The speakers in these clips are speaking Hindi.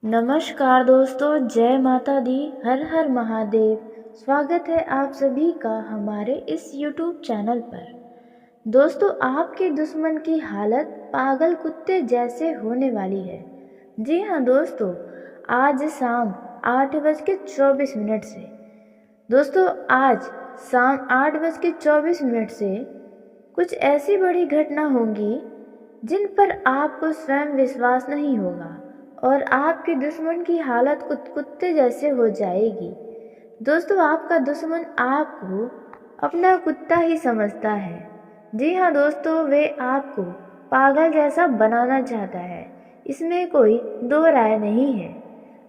नमस्कार दोस्तों, जय माता दी, हर हर महादेव। स्वागत है आप सभी का हमारे इस YouTube चैनल पर। दोस्तों, आपके दुश्मन की हालत पागल कुत्ते जैसे होने वाली है। जी हाँ दोस्तों, आज शाम 8:24 से आज शाम 8:24 से कुछ ऐसी बड़ी घटना होंगी जिन पर आपको स्वयं विश्वास नहीं होगा और आपके दुश्मन की हालत कुत्ते जैसे हो जाएगी। दोस्तों, आपका दुश्मन आपको अपना कुत्ता ही समझता है। जी हाँ दोस्तों, वे आपको पागल जैसा बनाना चाहता है, इसमें कोई दो राय नहीं है।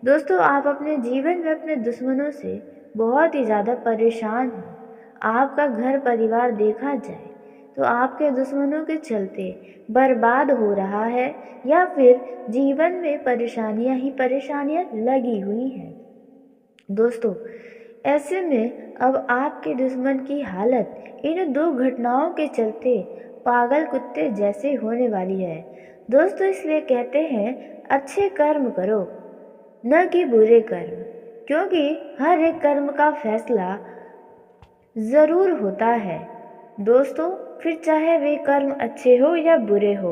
दोस्तों, आप अपने जीवन में अपने दुश्मनों से बहुत ही ज़्यादा परेशान हैं। आपका घर परिवार देखा जाए तो आपके दुश्मनों के चलते बर्बाद हो रहा है या फिर जीवन में परेशानियां ही परेशानियां लगी हुई हैं। दोस्तों, ऐसे में अब आपके दुश्मन की हालत इन दो घटनाओं के चलते पागल कुत्ते जैसे होने वाली है। दोस्तों, इसलिए कहते हैं अच्छे कर्म करो न कि बुरे कर्म, क्योंकि हर एक कर्म का फैसला ज़रूर होता है। दोस्तों, फिर चाहे वे कर्म अच्छे हो या बुरे हो,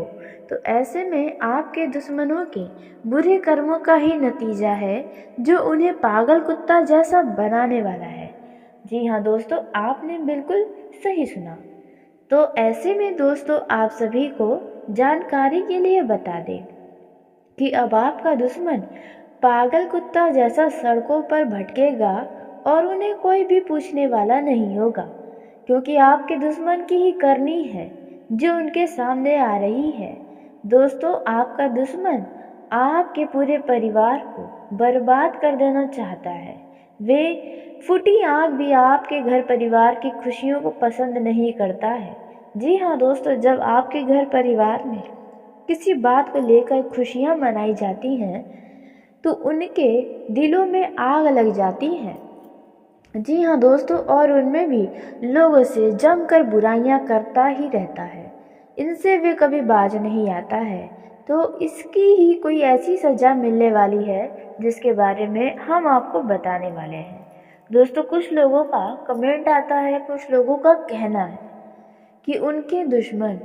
तो ऐसे में आपके दुश्मनों के बुरे कर्मों का ही नतीजा है जो उन्हें पागल कुत्ता जैसा बनाने वाला है। जी हाँ दोस्तों, आपने बिल्कुल सही सुना। तो ऐसे में दोस्तों, आप सभी को जानकारी के लिए बता दें कि अब आपका दुश्मन पागल कुत्ता जैसा सड़कों पर भटकेगा और उन्हें कोई भी पूछने वाला नहीं होगा, क्योंकि आपके दुश्मन की ही करनी है जो उनके सामने आ रही है। दोस्तों, आपका दुश्मन आपके पूरे परिवार को बर्बाद कर देना चाहता है। वे फूटी आँख भी आपके घर परिवार की खुशियों को पसंद नहीं करता है। जी हाँ दोस्तों, जब आपके घर परिवार में किसी बात को लेकर खुशियाँ मनाई जाती हैं तो उनके दिलों में आग लग जाती है। जी हाँ दोस्तों, और उनमें भी लोगों से जमकर बुराइयां करता ही रहता है। इनसे वे कभी बाज नहीं आता है। तो इसकी ही कोई ऐसी सज़ा मिलने वाली है जिसके बारे में हम आपको बताने वाले हैं। दोस्तों, कुछ लोगों का कमेंट आता है, कुछ लोगों का कहना है कि उनके दुश्मन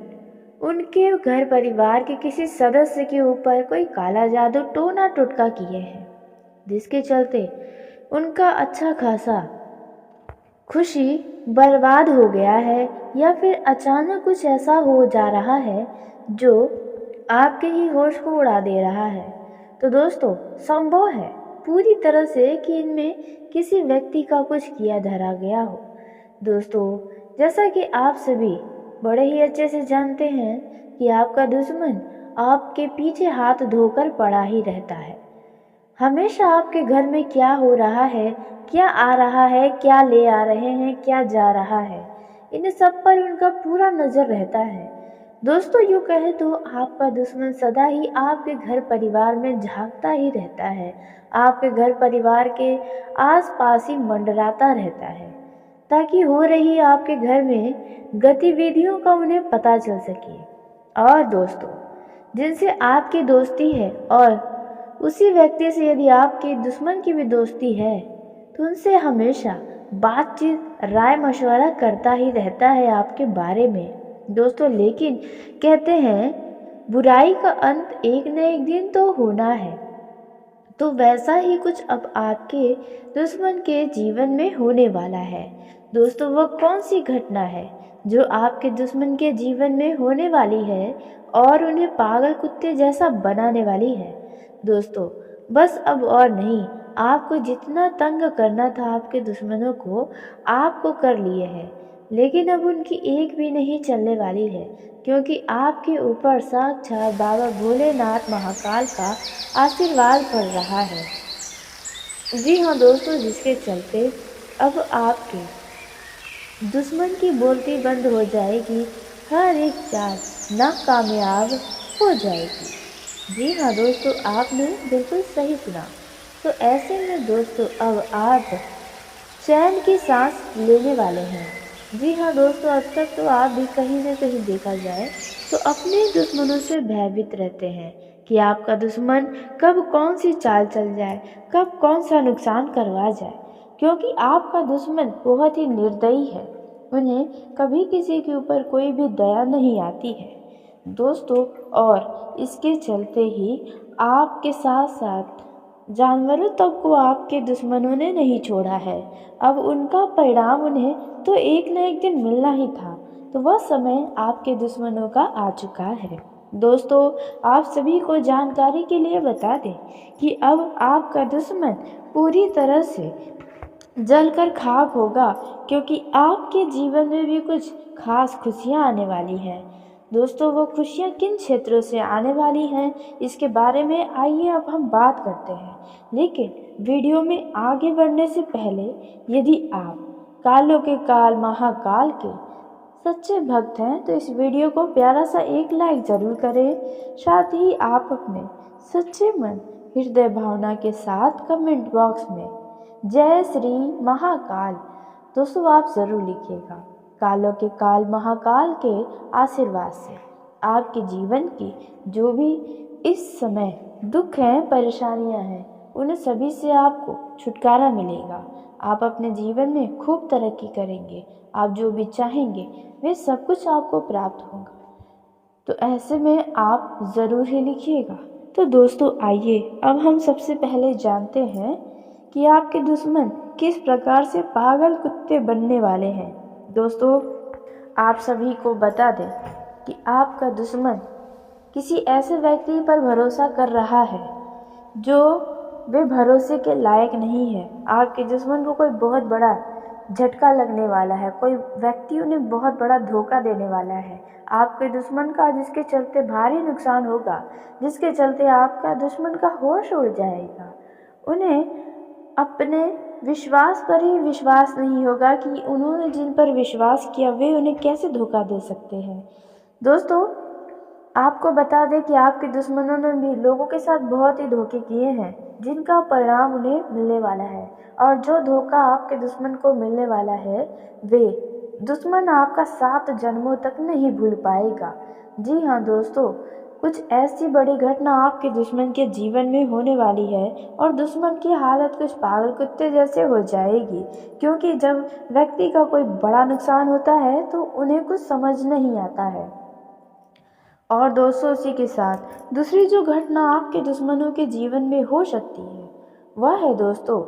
उनके घर परिवार के किसी सदस्य के ऊपर कोई काला जादू टोना टोटका किए हैं, जिसके चलते उनका अच्छा खासा खुशी बर्बाद हो गया है, या फिर अचानक कुछ ऐसा हो जा रहा है जो आपके ही होश को उड़ा दे रहा है। तो दोस्तों, संभव है पूरी तरह से कि इनमें किसी व्यक्ति का कुछ किया धरा गया हो। दोस्तों, जैसा कि आप सभी बड़े ही अच्छे से जानते हैं कि आपका दुश्मन आपके पीछे हाथ धोकर पड़ा ही रहता है। हमेशा आपके घर में क्या हो रहा है, क्या आ रहा है, क्या ले आ रहे हैं, क्या जा रहा है, इन सब पर उनका पूरा नज़र रहता है। दोस्तों, यूँ कहे तो आपका दुश्मन सदा ही आपके घर परिवार में झांकता ही रहता है, आपके घर परिवार के आसपास ही मंडराता रहता है, ताकि हो रही आपके घर में गतिविधियों का उन्हें पता चल सके। और दोस्तों, जिनसे आपकी दोस्ती है और उसी व्यक्ति से यदि आपके दुश्मन की भी दोस्ती है तो उनसे हमेशा बातचीत राय मशवरा करता ही रहता है आपके बारे में। दोस्तों, लेकिन कहते हैं बुराई का अंत एक न एक दिन तो होना है। तो वैसा ही कुछ अब आपके दुश्मन के जीवन में होने वाला है। दोस्तों, वह कौन सी घटना है जो आपके दुश्मन के जीवन में होने वाली है और उन्हें पागल कुत्ते जैसा बनाने वाली है? दोस्तों, बस अब और नहीं, आपको जितना तंग करना था आपके दुश्मनों को आपको कर लिए हैं, लेकिन अब उनकी एक भी नहीं चलने वाली है, क्योंकि आपके ऊपर साक्षात बाबा भोलेनाथ महाकाल का आशीर्वाद पड़ रहा है। जी हाँ दोस्तों, जिसके चलते अब आपके दुश्मन की बोलती बंद हो जाएगी, हर एक चाल नाकामयाब हो जाएगी। जी हाँ दोस्तों, आपने बिल्कुल सही सुना। तो ऐसे में दोस्तों, अब आप चैन की सांस लेने वाले हैं। जी हाँ दोस्तों, अब तक तो आप भी कहीं न कहीं देखा जाए तो अपने दुश्मनों से भयभीत रहते हैं, कि आपका दुश्मन कब कौन सी चाल चल जाए, कब कौन सा नुकसान करवा जाए, क्योंकि आपका दुश्मन बहुत ही निर्दयी है। उन्हें कभी किसी के ऊपर कोई भी दया नहीं आती है दोस्तों। और इसके चलते ही आपके साथ साथ जानवरों तक को आपके दुश्मनों ने नहीं छोड़ा है। अब उनका परिणाम उन्हें तो एक न एक दिन मिलना ही था। तो वह समय आपके दुश्मनों का आ चुका है दोस्तों। आप सभी को जानकारी के लिए बता दें कि अब आपका दुश्मन पूरी तरह से जलकर खाक होगा, क्योंकि आपके जीवन में भी कुछ खास खुशियाँ आने वाली हैं दोस्तों। वो खुशियाँ किन क्षेत्रों से आने वाली हैं, इसके बारे में आइए अब हम बात करते हैं। लेकिन वीडियो में आगे बढ़ने से पहले यदि आप कालों के काल महाकाल के सच्चे भक्त हैं तो इस वीडियो को प्यारा सा एक लाइक ज़रूर करें। साथ ही आप अपने सच्चे मन हृदय भावना के साथ कमेंट बॉक्स में जय श्री महाकाल दोस्तों आप ज़रूर लिखिएगा। कालों के काल महाकाल के आशीर्वाद से आपके जीवन की जो भी इस समय दुख हैं, परेशानियां हैं, उन्हें सभी से आपको छुटकारा मिलेगा। आप अपने जीवन में खूब तरक्की करेंगे। आप जो भी चाहेंगे वे सब कुछ आपको प्राप्त होगा। तो ऐसे में आप ज़रूर ही लिखिएगा। तो दोस्तों आइए अब हम सबसे पहले जानते हैं कि आपके दुश्मन किस प्रकार से पागल कुत्ते बनने वाले हैं। दोस्तों आप सभी को बता दें कि आपका दुश्मन किसी ऐसे व्यक्ति पर भरोसा कर रहा है जो वे भरोसे के लायक नहीं है। आपके दुश्मन को कोई बहुत बड़ा झटका लगने वाला है, कोई व्यक्ति उन्हें बहुत बड़ा धोखा देने वाला है आपके दुश्मन का, जिसके चलते भारी नुकसान होगा, जिसके चलते आपका दुश्मन का होश उड़ जाएगा। उन्हें अपने विश्वास पर ही विश्वास नहीं होगा कि उन्होंने जिन पर विश्वास किया वे उन्हें कैसे धोखा दे सकते हैं। दोस्तों आपको बता दें कि आपके दुश्मनों ने भी लोगों के साथ बहुत ही धोखे किए हैं, जिनका परिणाम उन्हें मिलने वाला है। और जो धोखा आपके दुश्मन को मिलने वाला है वे दुश्मन आपका 7 जन्मों तक नहीं भूल पाएगा। जी हाँ दोस्तों, कुछ ऐसी बड़ी घटना आपके दुश्मन के जीवन में होने वाली है और दुश्मन की हालत कुछ पागल कुत्ते जैसे हो जाएगी, क्योंकि जब व्यक्ति का कोई बड़ा नुकसान होता है तो उन्हें कुछ समझ नहीं आता है। और दोस्तों उसी के साथ दूसरी जो घटना आपके दुश्मनों के जीवन में हो सकती है वह है दोस्तों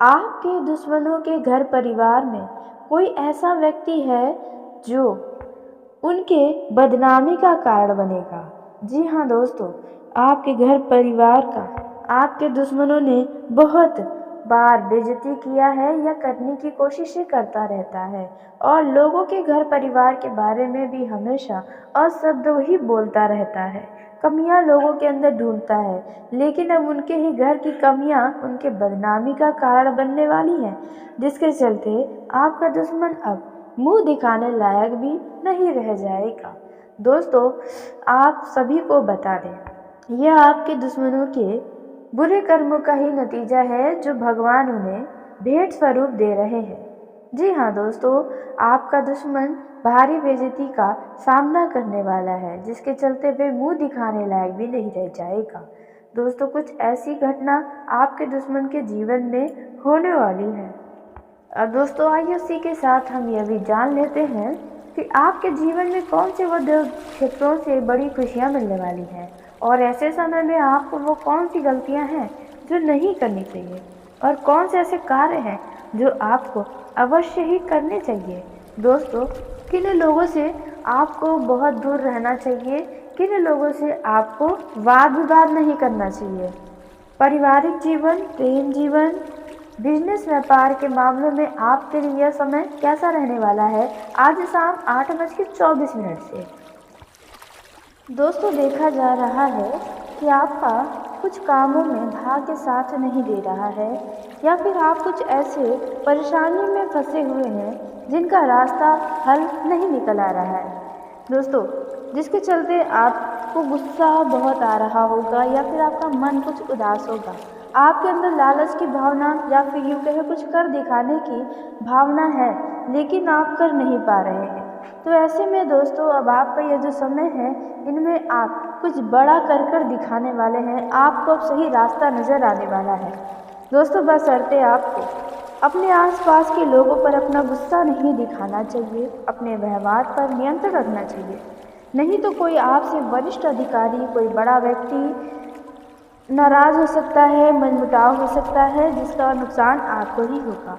आपके दुश्मनों के घर परिवार में कोई ऐसा व्यक्ति है जो उनके बदनामी का कारण बनेगा। जी हाँ दोस्तों, आपके घर परिवार का आपके दुश्मनों ने बहुत बार बेइज्जती किया है या करने की कोशिश करता रहता है और लोगों के घर परिवार के बारे में भी हमेशा अशब्द ही बोलता रहता है, कमियां लोगों के अंदर ढूंढता है। लेकिन अब उनके ही घर की कमियां उनके बदनामी का कारण बनने वाली हैं, जिसके चलते आपका दुश्मन अब मुंह दिखाने लायक भी नहीं रह जाएगा। दोस्तों आप सभी को बता दें यह आपके दुश्मनों के बुरे कर्मों का ही नतीजा है जो भगवान उन्हें भेंट स्वरूप दे रहे हैं। जी हाँ दोस्तों, आपका दुश्मन भारी बेइज्जती का सामना करने वाला है, जिसके चलते वे मुंह दिखाने लायक भी नहीं रह जाएगा। दोस्तों कुछ ऐसी घटना आपके दुश्मन के जीवन में होने वाली है। अब दोस्तों आइए उसी के साथ हम यह भी जान लेते हैं कि आपके जीवन में कौन से वो क्षेत्रों से बड़ी खुशियाँ मिलने वाली हैं और ऐसे समय में आपको वो कौन सी गलतियां हैं जो नहीं करनी चाहिए और कौन से ऐसे कार्य हैं जो आपको अवश्य ही करने चाहिए। दोस्तों किन लोगों से आपको बहुत दूर रहना चाहिए, किन लोगों से आपको वाद विवाद नहीं करना चाहिए। पारिवारिक जीवन, प्रेम जीवन, बिजनेस व्यापार के मामलों में आपके लिए यह समय कैसा रहने वाला है आज शाम 8:24 से। दोस्तों देखा जा रहा है कि आपका कुछ कामों में भाग्य साथ नहीं दे रहा है या फिर आप कुछ ऐसे परेशानी में फंसे हुए हैं जिनका रास्ता हल नहीं निकल आ रहा है दोस्तों, जिसके चलते आपको गुस्सा बहुत आ रहा होगा या फिर आपका मन कुछ उदास होगा। आपके अंदर लालच की भावना या फिर यूँ कहे कुछ कर दिखाने की भावना है लेकिन आप कर नहीं पा रहे हैं। तो ऐसे में दोस्तों अब आपका यह जो समय है इनमें आप कुछ बड़ा कर दिखाने वाले हैं। आपको अब सही रास्ता नज़र आने वाला है। दोस्तों बशर्ते आपको अपने आसपास के लोगों पर अपना गुस्सा नहीं दिखाना चाहिए, अपने व्यवहार पर नियंत्रण रखना चाहिए, नहीं तो कोई आपसे वरिष्ठ अधिकारी, कोई बड़ा व्यक्ति नाराज़ हो सकता है, मनमुटाव हो सकता है, जिसका नुकसान आपको ही होगा।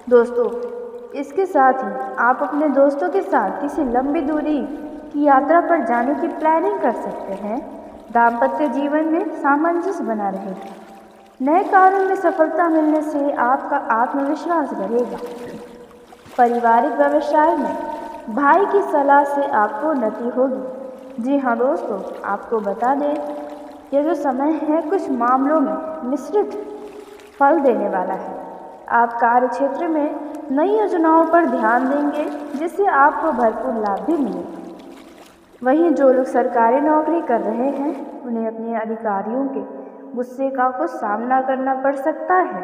दोस्तों इसके साथ ही आप अपने दोस्तों के साथ किसी लंबी दूरी की यात्रा पर जाने की प्लानिंग कर सकते हैं। दाम्पत्य जीवन में सामंजस्य बना रहेगा। नए कार्यों में सफलता मिलने से आपका आत्मविश्वास बढ़ेगा। पारिवारिक व्यवसाय में भाई की सलाह से आपको उन्नति होगी। जी हाँ दोस्तों, आपको बता दें यह जो समय है कुछ मामलों में मिश्रित फल देने वाला है। आप कार्य क्षेत्र में नई योजनाओं पर ध्यान देंगे, जिससे आपको भरपूर लाभ भी मिलेगा। वहीं जो लोग सरकारी नौकरी कर रहे हैं, उन्हें अपने अधिकारियों के गुस्से का कुछ सामना करना पड़ सकता है,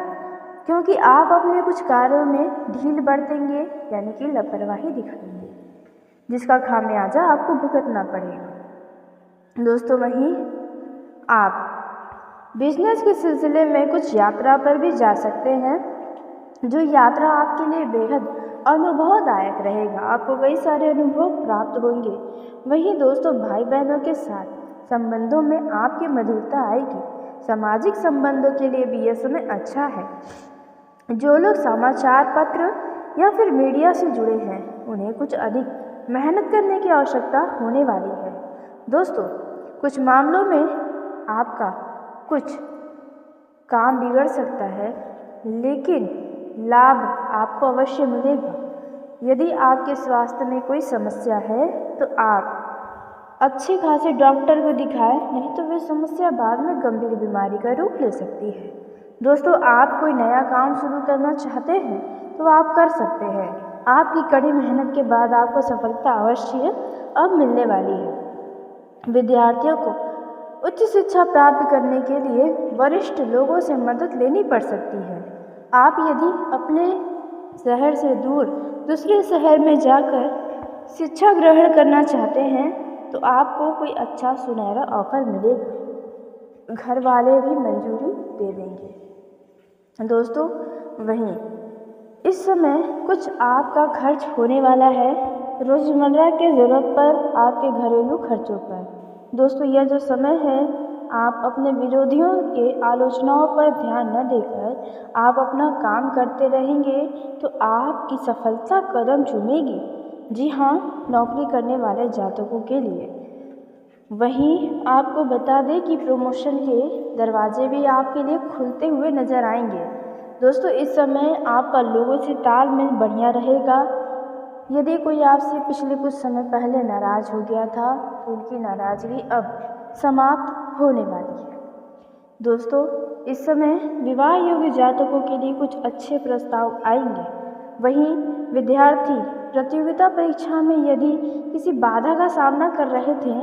क्योंकि आप अपने कुछ कार्यों में ढील बरतेंगे, यानी कि लापरवाही दिखाएंगे, जिसका खामियाजा आपको भुगतना पड़ेगा। दोस्तों वहीं आप बिजनेस के सिलसिले में कुछ यात्रा पर भी जा सकते हैं, जो यात्रा आपके लिए बेहद अनुभवदायक रहेगा। आपको कई सारे अनुभव प्राप्त होंगे। वहीं दोस्तों भाई बहनों के साथ संबंधों में आपकी मधुरता आएगी। सामाजिक संबंधों के लिए भी यह समय अच्छा है। जो लोग समाचार पत्र या फिर मीडिया से जुड़े हैं, उन्हें कुछ अधिक मेहनत करने की आवश्यकता होने वाली है। दोस्तों कुछ मामलों में आपका कुछ काम बिगड़ सकता है, लेकिन लाभ आपको अवश्य मिलेगा। यदि आपके स्वास्थ्य में कोई समस्या है तो आप अच्छे खासे डॉक्टर को दिखाएं, नहीं तो वे समस्या बाद में गंभीर बीमारी का रूप ले सकती है। दोस्तों आप कोई नया काम शुरू करना चाहते हैं तो आप कर सकते हैं। आपकी कड़ी मेहनत के बाद आपको सफलता अवश्य अब मिलने वाली है। विद्यार्थियों को उच्च शिक्षा प्राप्त करने के लिए वरिष्ठ लोगों से मदद लेनी पड़ सकती है। आप यदि अपने शहर से दूर दूसरे शहर में जाकर शिक्षा ग्रहण करना चाहते हैं तो आपको कोई अच्छा सुनहरा ऑफर मिलेगा। घर वाले भी मंजूरी दे देंगे। दोस्तों वहीं इस समय कुछ आपका खर्च होने वाला है रोज़मर्रा के ज़रूरत पर, आपके घरेलू खर्चों पर। दोस्तों यह जो समय है आप अपने विरोधियों के आलोचनाओं पर ध्यान न देकर आप अपना काम करते रहेंगे तो आपकी सफलता कदम चूमेगी। जी हाँ, नौकरी करने वाले जातकों के लिए। वहीं आपको बता दें कि प्रमोशन के दरवाजे भी आपके लिए खुलते हुए नज़र आएंगे। दोस्तों इस समय आपका लोगों से तालमेल बढ़िया रहेगा। यदि कोई आपसे पिछले कुछ समय पहले नाराज़ हो गया था तो उनकी नाराज़गी अब समाप्त होने वाली है। दोस्तों इस समय विवाह योग्य जातकों के लिए कुछ अच्छे प्रस्ताव आएंगे। वहीं विद्यार्थी प्रतियोगिता परीक्षा में यदि किसी बाधा का सामना कर रहे थे,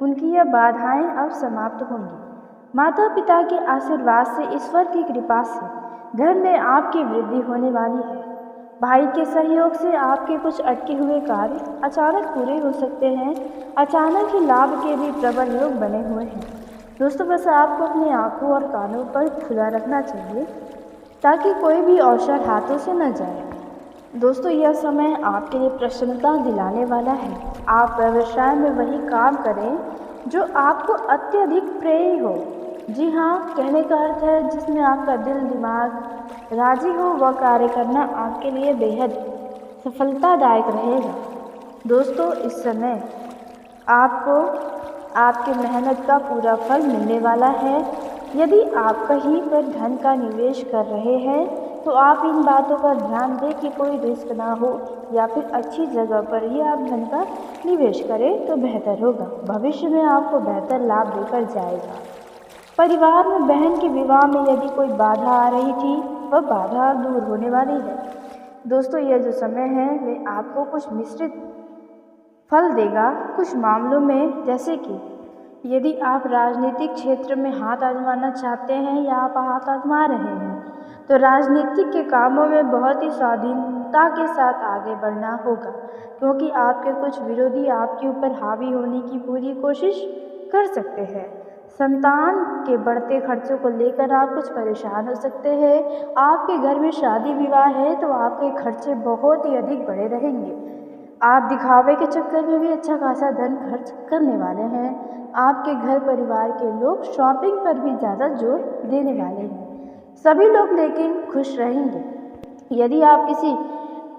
उनकी यह बाधाएं अब समाप्त होंगी। माता पिता के आशीर्वाद से, ईश्वर की कृपा से घर में आपकी वृद्धि होने वाली है। भाई के सहयोग से आपके कुछ अटके हुए कार्य अचानक पूरे हो सकते हैं। अचानक ही लाभ के भी प्रबल योग बने हुए हैं। दोस्तों बस आपको अपनी आंखों और कानों पर खुला रखना चाहिए ताकि कोई भी अवसर हाथों से न जाए। दोस्तों यह समय आपके लिए प्रसन्नता दिलाने वाला है। आप व्यवसाय में वही काम करें जो आपको अत्यधिक प्रिय हो। जी हाँ, कहने का अर्थ है जिसमें आपका दिल दिमाग राजी हो, वह कार्य करना आपके लिए बेहद सफलतादायक रहेगा। दोस्तों इस समय आपको आपके मेहनत का पूरा फल मिलने वाला है। यदि आप कहीं पर धन का निवेश कर रहे हैं तो आप इन बातों पर ध्यान दें कि कोई रिस्क ना हो या फिर अच्छी जगह पर ही आप धन का निवेश करें तो बेहतर होगा। भविष्य में आपको बेहतर लाभ देकर जाएगा। परिवार में बहन के विवाह में यदि कोई बाधा आ रही थी, वह बाधा दूर होने वाली है। दोस्तों यह जो समय है वे आपको कुछ मिश्रित फल देगा कुछ मामलों में, जैसे कि यदि आप राजनीतिक क्षेत्र में हाथ आजमाना चाहते हैं या आप हाथ आजमा रहे हैं तो राजनीतिक के कामों में बहुत ही स्वाधीनता के साथ आगे बढ़ना होगा, क्योंकि आपके कुछ विरोधी आपके ऊपर हावी होने की पूरी कोशिश कर सकते हैं। संतान के बढ़ते खर्चों को लेकर आप कुछ परेशान हो सकते हैं। आपके घर में शादी विवाह है तो आपके खर्चे बहुत ही अधिक बढ़े रहेंगे। आप दिखावे के चक्कर में भी अच्छा खासा धन खर्च करने वाले हैं। आपके घर परिवार के लोग शॉपिंग पर भी ज़्यादा जोर देने वाले हैं। सभी लोग लेकिन खुश रहेंगे। यदि आप किसी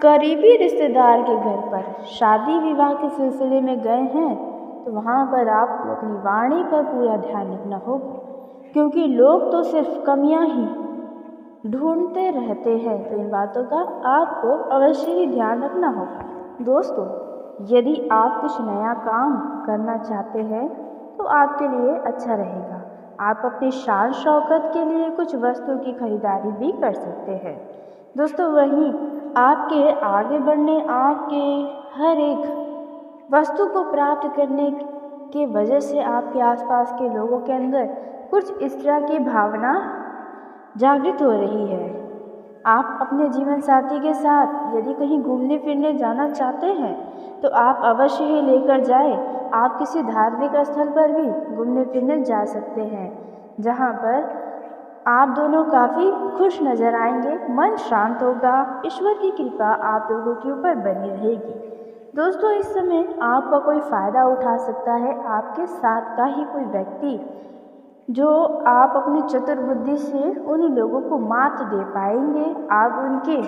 करीबी रिश्तेदार के घर पर शादी विवाह के सिलसिले में गए हैं तो वहाँ पर आपको अपनी वाणी पर पूरा ध्यान रखना होगा, क्योंकि लोग तो सिर्फ कमियां ही ढूंढते रहते हैं। तो इन बातों का आपको अवश्य ही ध्यान रखना होगा। दोस्तों, यदि आप कुछ नया काम करना चाहते हैं तो आपके लिए अच्छा रहेगा। आप अपनी शान शौकत के लिए कुछ वस्तु की खरीदारी भी कर सकते हैं। दोस्तों, वहीं आपके आगे बढ़ने, आपके हर एक वस्तु को प्राप्त करने की वजह से आपके आसपास के लोगों के अंदर कुछ इस तरह की भावना जागृत हो रही है। आप अपने जीवन साथी के साथ यदि कहीं घूमने फिरने जाना चाहते हैं तो आप अवश्य ही लेकर जाएं। आप किसी धार्मिक स्थल पर भी घूमने फिरने जा सकते हैं, जहां पर आप दोनों काफ़ी खुश नजर आएंगे, मन शांत होगा, ईश्वर की कृपा आप लोगों के ऊपर बनी रहेगी। दोस्तों, इस समय आपका कोई फ़ायदा उठा सकता है आपके साथ का ही कोई व्यक्ति, जो आप अपनी चतुर बुद्धि से उन लोगों को मात दे पाएंगे। आप उनके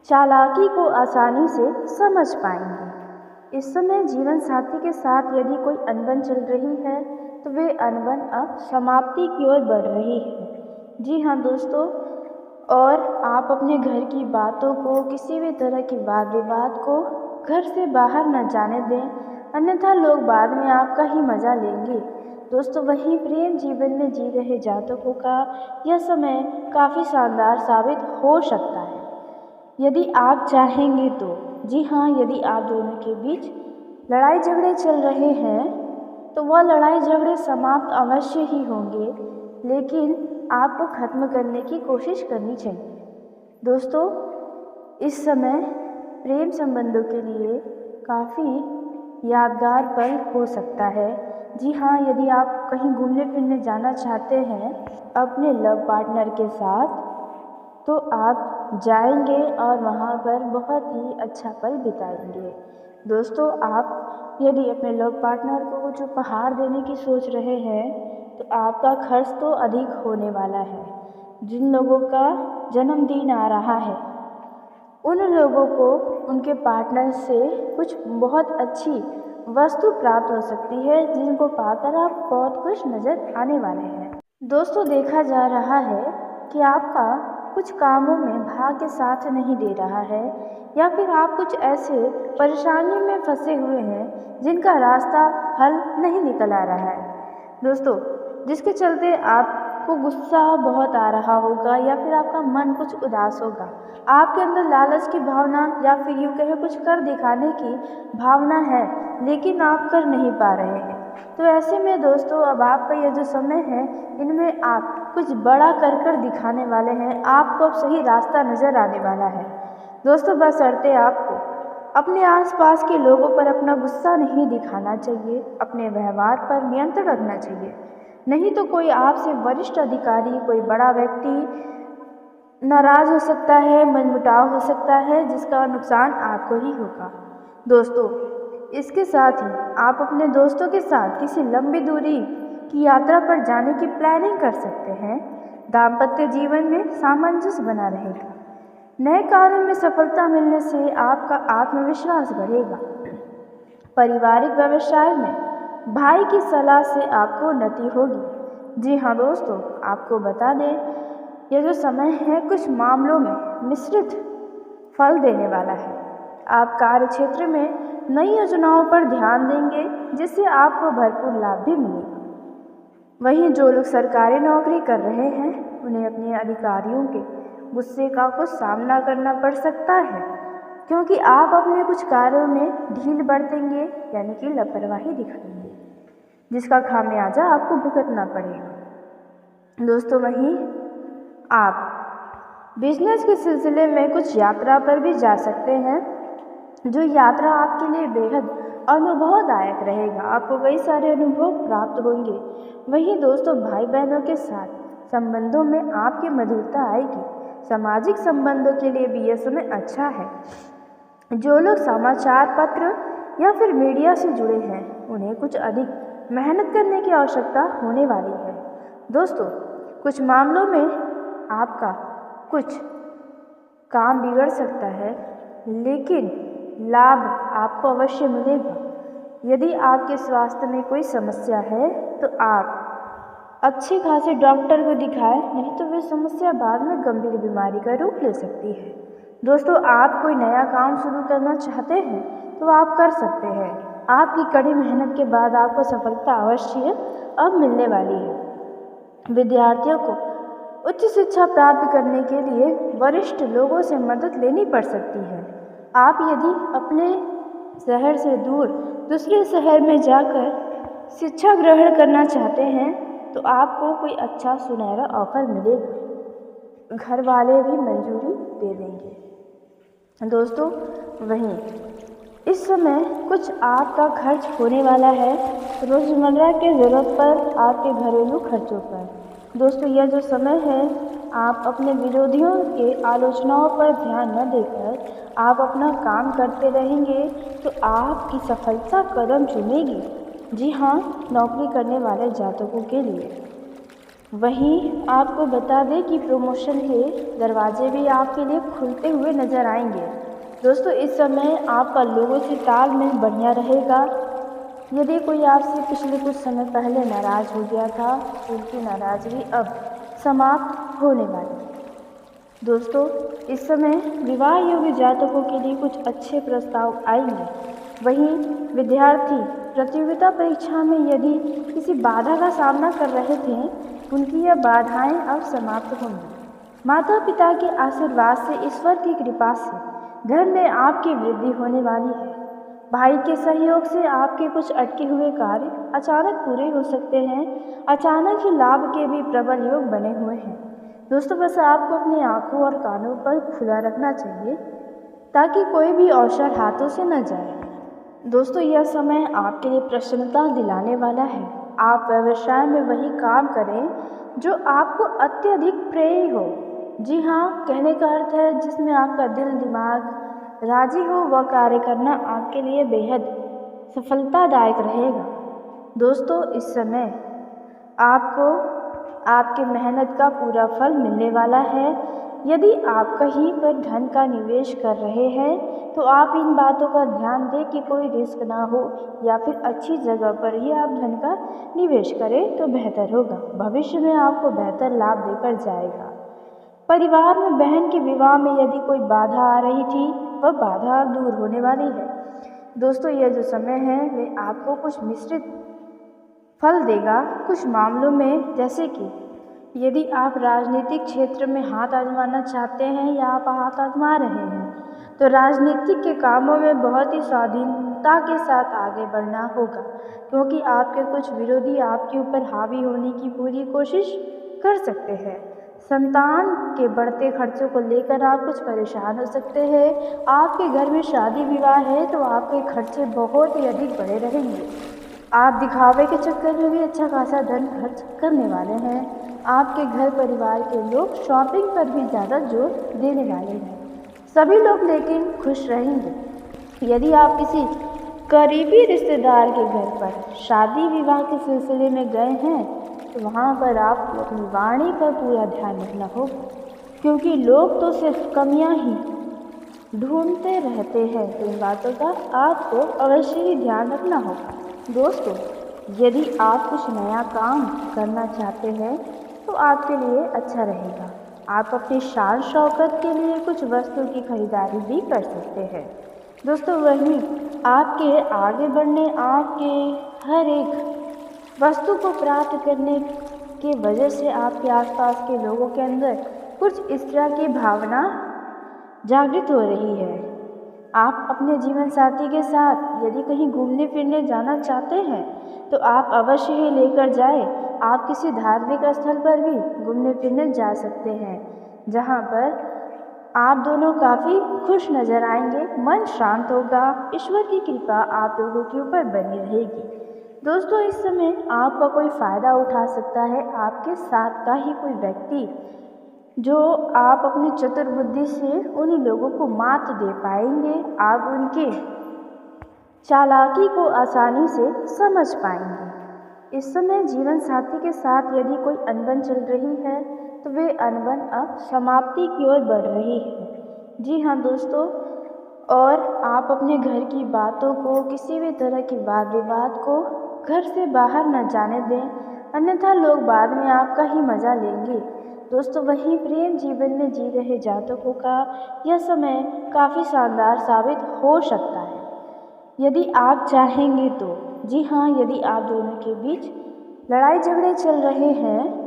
चालाकी को आसानी से समझ पाएंगे। इस समय जीवन साथी के साथ यदि कोई अनबन चल रही है तो वे अनबन अब समाप्ति की ओर बढ़ रही है। जी हाँ दोस्तों, और आप अपने घर की बातों को, किसी भी तरह की वाद विवाद को घर से बाहर न जाने दें, अन्यथा लोग बाद में आपका ही मज़ा लेंगे। दोस्तों, वहीं प्रेम जीवन में जी रहे जातकों का यह समय काफ़ी शानदार साबित हो सकता है, यदि आप चाहेंगे तो। जी हाँ, यदि आप दोनों के बीच लड़ाई झगड़े चल रहे हैं तो वह लड़ाई झगड़े समाप्त अवश्य ही होंगे, लेकिन आपको ख़त्म करने की कोशिश करनी चाहिए। दोस्तों, इस समय प्रेम संबंधों के लिए काफ़ी यादगार पल हो सकता है। जी हाँ, यदि आप कहीं घूमने फिरने जाना चाहते हैं अपने लव पार्टनर के साथ तो आप जाएंगे और वहाँ पर बहुत ही अच्छा पल बिताएंगे। दोस्तों, आप यदि अपने लव पार्टनर को कुछ उपहार देने की सोच रहे हैं तो आपका खर्च तो अधिक होने वाला है। जिन लोगों का जन्मदिन आ रहा है उन लोगों को उनके पार्टनर से कुछ बहुत अच्छी वस्तु प्राप्त हो सकती है, जिनको पाकर आप बहुत खुश नज़र आने वाले हैं। दोस्तों, देखा जा रहा है कि आपका कुछ कामों में भाग्य साथ नहीं दे रहा है, या फिर आप कुछ ऐसे परेशानी में फंसे हुए हैं जिनका रास्ता हल नहीं निकल आ रहा है। दोस्तों, जिसके चलते आपको गुस्सा बहुत आ रहा होगा या फिर आपका मन कुछ उदास होगा। आपके अंदर लालच की भावना या फिर यूँ कहें कुछ कर दिखाने की भावना है, लेकिन आप कर नहीं पा रहे हैं। तो ऐसे में दोस्तों, अब आपका यह जो समय है इनमें आप कुछ बड़ा कर दिखाने वाले हैं। आपको अब सही रास्ता नज़र आने वाला है। दोस्तों, बशर्ते आपको अपने आसपास के लोगों पर अपना गुस्सा नहीं दिखाना चाहिए, अपने व्यवहार पर नियंत्रण रखना चाहिए। नहीं तो कोई आपसे वरिष्ठ अधिकारी, कोई बड़ा व्यक्ति नाराज़ हो सकता है, मनमुटाव हो सकता है, जिसका नुकसान आपको ही होगा। दोस्तों, इसके साथ ही आप अपने दोस्तों के साथ किसी लंबी दूरी की यात्रा पर जाने की प्लानिंग कर सकते हैं। दाम्पत्य जीवन में सामंजस्य बना रहेगा। नए कार्यों में सफलता मिलने से आपका आत्मविश्वास बढ़ेगा। पारिवारिक व्यवसाय में भाई की सलाह से आपको उन्नति होगी। जी हाँ दोस्तों, आपको बता दें, यह जो समय है कुछ मामलों में मिश्रित फल देने वाला है। आप कार्य क्षेत्र में नई योजनाओं पर ध्यान देंगे, जिससे आपको भरपूर लाभ भी मिलेगा। वहीं जो लोग सरकारी नौकरी कर रहे हैं उन्हें अपने अधिकारियों के गुस्से का कुछ सामना करना पड़ सकता है, क्योंकि आप अपने कुछ कार्यों में ढील बरतेंगे, यानी कि लापरवाही दिखाएंगे, जिसका खामियाजा आपको भुगतना पड़ेगा। दोस्तों, वहीं आप बिजनेस के सिलसिले में कुछ यात्रा पर भी जा सकते हैं, जो यात्रा आपके लिए बेहद अनुभवदायक रहेगा। आपको कई सारे अनुभव प्राप्त होंगे। वहीं दोस्तों भाई बहनों के साथ संबंधों में आपकी मधुरता आएगी। सामाजिक संबंधों के लिए भी यह समय अच्छा है। जो लोग समाचार पत्र या फिर मीडिया से जुड़े हैं उन्हें कुछ अधिक मेहनत करने की आवश्यकता होने वाली है। दोस्तों कुछ मामलों में आपका कुछ काम बिगड़ सकता है, लेकिन लाभ आपको अवश्य मिलेगा। यदि आपके स्वास्थ्य में कोई समस्या है तो आप अच्छे खासे डॉक्टर को दिखाएं, नहीं तो वे समस्या बाद में गंभीर बीमारी का रूप ले सकती है। दोस्तों आप कोई नया काम शुरू करना चाहते हैं तो आप कर सकते हैं। आपकी कड़ी मेहनत के बाद आपको सफलता अवश्य अब मिलने वाली है। विद्यार्थियों को उच्च शिक्षा प्राप्त करने के लिए वरिष्ठ लोगों से मदद लेनी पड़ सकती है। आप यदि अपने शहर से दूर दूसरे शहर में जाकर शिक्षा ग्रहण करना चाहते हैं तो आपको कोई अच्छा सुनहरा ऑफर मिलेगा। घर वाले भी मंजूरी दे देंगे। दोस्तों वहीं इस समय कुछ आपका खर्च होने वाला है रोज़मर्रा के ज़रूरत पर, आपके घरेलू खर्चों पर। दोस्तों यह जो समय है आप अपने विरोधियों के आलोचनाओं पर ध्यान न देकर आप अपना काम करते रहेंगे तो आपकी सफलता कदम चूमेगी। जी हाँ, नौकरी करने वाले जातकों के लिए। वहीं आपको बता दें कि प्रमोशन के दरवाजे भी आपके लिए खुलते हुए नजर आएंगे। दोस्तों इस समय आपका लोगों से तालमेल बढ़िया रहेगा। यदि कोई आपसे पिछले कुछ समय पहले नाराज हो गया था तो उनकी नाराजगी अब समाप्त होने वाली है। दोस्तों इस समय विवाह योग्य जातकों के लिए कुछ अच्छे प्रस्ताव आएंगे। वहीं विद्यार्थी प्रतियोगिता परीक्षा में यदि किसी बाधा का सामना कर रहे थे उनकी यह बाधाएं अब समाप्त होंगी। माता पिता के आशीर्वाद से, ईश्वर की कृपा से घर में आपकी वृद्धि होने वाली है। भाई के सहयोग से आपके कुछ अटके हुए कार्य अचानक पूरे हो सकते हैं। अचानक ही लाभ के भी प्रबल योग बने हुए हैं। दोस्तों बस आपको अपनी आंखों और कानों पर खुला रखना चाहिए ताकि कोई भी अवसर हाथों से न जाए। दोस्तों यह समय आपके लिए प्रसन्नता दिलाने वाला है। आप व्यवसाय में वही काम करें जो आपको अत्यधिक प्रिय हो। जी हाँ, कहने का अर्थ है जिसमें आपका दिल दिमाग राजी हो वह कार्य करना आपके लिए बेहद सफलतादायक रहेगा। दोस्तों इस समय आपको आपके मेहनत का पूरा फल मिलने वाला है। यदि आप कहीं पर धन का निवेश कर रहे हैं तो आप इन बातों का ध्यान दें कि कोई रिस्क ना हो या फिर अच्छी जगह पर ही आप धन का निवेश करें तो बेहतर होगा। भविष्य में आपको बेहतर लाभ देकर जाएगा। परिवार में बहन के विवाह में यदि कोई बाधा आ रही थी वह बाधा अब दूर होने वाली है। दोस्तों यह जो समय है वे आपको कुछ मिश्रित फल देगा कुछ मामलों में, जैसे कि यदि आप राजनीतिक क्षेत्र में हाथ आजमाना चाहते हैं या आप हाथ आजमा रहे हैं तो राजनीतिक के कामों में बहुत ही स्वाधीनता के साथ आगे बढ़ना होगा, क्योंकि आपके कुछ विरोधी आपके ऊपर हावी होने की पूरी कोशिश कर सकते हैं। संतान के बढ़ते खर्चों को लेकर आप कुछ परेशान हो सकते हैं। आपके घर में शादी विवाह है तो आपके खर्चे बहुत ही अधिक बढ़े रहेंगे। आप दिखावे के चक्कर में भी अच्छा खासा धन खर्च करने वाले हैं। आपके घर परिवार के लोग शॉपिंग पर भी ज़्यादा जोर देने वाले हैं। सभी लोग लेकिन खुश रहेंगे। यदि आप किसी करीबी रिश्तेदार के घर पर शादी विवाह के सिलसिले में गए हैं तो वहाँ पर आपको अपनी वाणी पर पूरा ध्यान रखना होगा, क्योंकि लोग तो सिर्फ कमियाँ ही ढूंढते रहते हैं। तो इन बातों का आपको अवश्य ही ध्यान रखना होगा। दोस्तों यदि आप कुछ नया काम करना चाहते हैं तो आपके लिए अच्छा रहेगा। आप अपनी शान शौकत के लिए कुछ वस्तु की खरीदारी भी कर सकते हैं। दोस्तों वहीं आपके आगे बढ़ने, आपके हर एक वस्तु को प्राप्त करने की वजह से आपके आसपास के लोगों के अंदर कुछ इस तरह की भावना जागृत हो रही है। आप अपने जीवन साथी के साथ यदि कहीं घूमने फिरने जाना चाहते हैं तो आप अवश्य ही लेकर जाएं। आप किसी धार्मिक स्थल पर भी घूमने फिरने जा सकते हैं जहां पर आप दोनों काफ़ी खुश नज़र आएंगे, मन शांत होगा, ईश्वर की कृपा आप लोगों के ऊपर बनी रहेगी। दोस्तों, इस समय आपका कोई फ़ायदा उठा सकता है आपके साथ का ही कोई व्यक्ति, जो आप अपनी चतुर बुद्धि से उन लोगों को मात दे पाएंगे। आप उनके चालाकी को आसानी से समझ पाएंगे। इस समय जीवन साथी के साथ यदि कोई अनबन चल रही है तो वे अनबन अब समाप्ति की ओर बढ़ रही है। जी हाँ दोस्तों, और आप अपने घर की बातों को, किसी भी तरह की वाद विवाद को घर से बाहर न जाने दें, अन्यथा लोग बाद में आपका ही मज़ा लेंगे। दोस्तों, वहीं प्रेम जीवन में जी रहे जातकों का यह समय काफ़ी शानदार साबित हो सकता है यदि आप चाहेंगे तो। जी हाँ, यदि आप दोनों के बीच लड़ाई झगड़े चल रहे हैं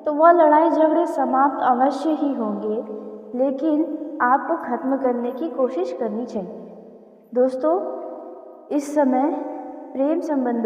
तो वह लड़ाई झगड़े समाप्त अवश्य ही होंगे, लेकिन आपको ख़त्म करने की कोशिश करनी चाहिए। दोस्तों, इस समय प्रेम संबंधों